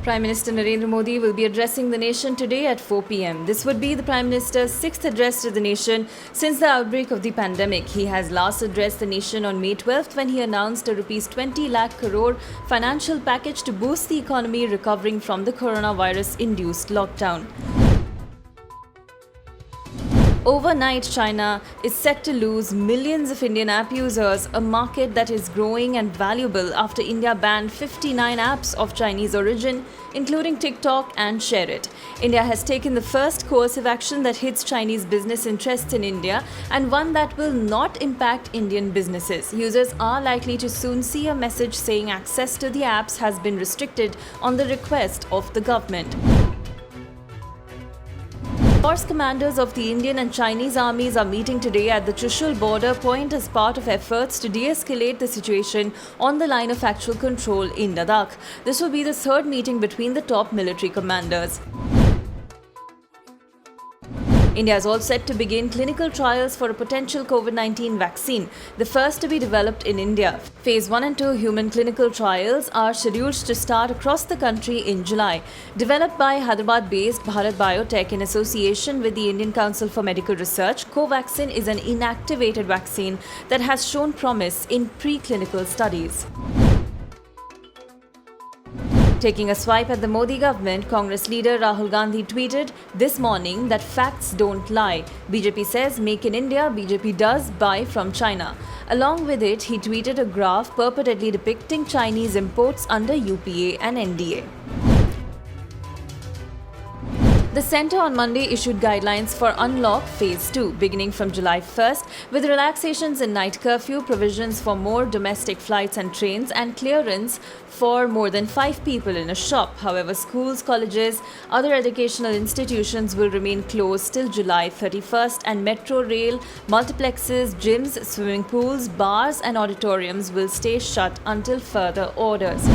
Prime Minister Narendra Modi will be addressing the nation today at 4 p.m. This would be the Prime Minister's sixth address to the nation since the outbreak of the pandemic. He has last addressed the nation on May 12th when he announced a Rs 20 lakh crore financial package to boost the economy recovering from the coronavirus-induced lockdown. Overnight, China is set to lose millions of Indian app users, a market that is growing and valuable after India banned 59 apps of Chinese origin, including TikTok and ShareIt. India has taken the first coercive action that hits Chinese business interests in India and one that will not impact Indian businesses. Users are likely to soon see a message saying access to the apps has been restricted on the request of the government. Force commanders of the Indian and Chinese armies are meeting today at the Chushul border point as part of efforts to de-escalate the situation on the line of actual control in Ladakh. This will be the third meeting between the top military commanders. India is all set to begin clinical trials for a potential COVID-19 vaccine, the first to be developed in India. Phase 1 and 2 human clinical trials are scheduled to start across the country in July. Developed by Hyderabad-based Bharat Biotech in association with the Indian Council for Medical Research, Covaxin is an inactivated vaccine that has shown promise in preclinical studies. Taking a swipe at the Modi government, Congress leader Rahul Gandhi tweeted this morning that facts don't lie. BJP says make in India, BJP does buy from China. Along with it, he tweeted a graph purportedly depicting Chinese imports under UPA and NDA. The centre on Monday issued guidelines for Unlock Phase 2, beginning from July 1st, with relaxations in night curfew, provisions for more domestic flights and trains, and clearance for more than 5 people in a shop. However, schools, colleges, other educational institutions will remain closed till July 31st, and metro rail, multiplexes, gyms, swimming pools, bars, and auditoriums will stay shut until further orders.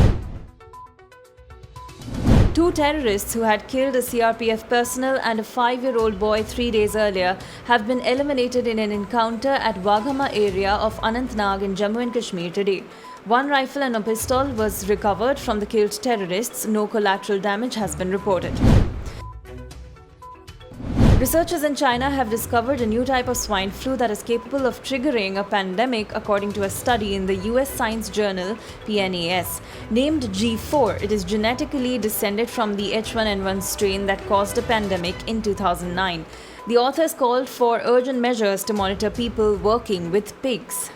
2 terrorists who had killed a CRPF personnel and a 5-year-old boy 3 days earlier have been eliminated in an encounter at Waghama area of Anantnag in Jammu and Kashmir today. 1 rifle and a pistol was recovered from the killed terrorists. No collateral damage has been reported. Researchers in China have discovered a new type of swine flu that is capable of triggering a pandemic, according to a study in the US science journal PNAS. Named G4, it is genetically descended from the H1N1 strain that caused a pandemic in 2009. The authors called for urgent measures to monitor people working with pigs.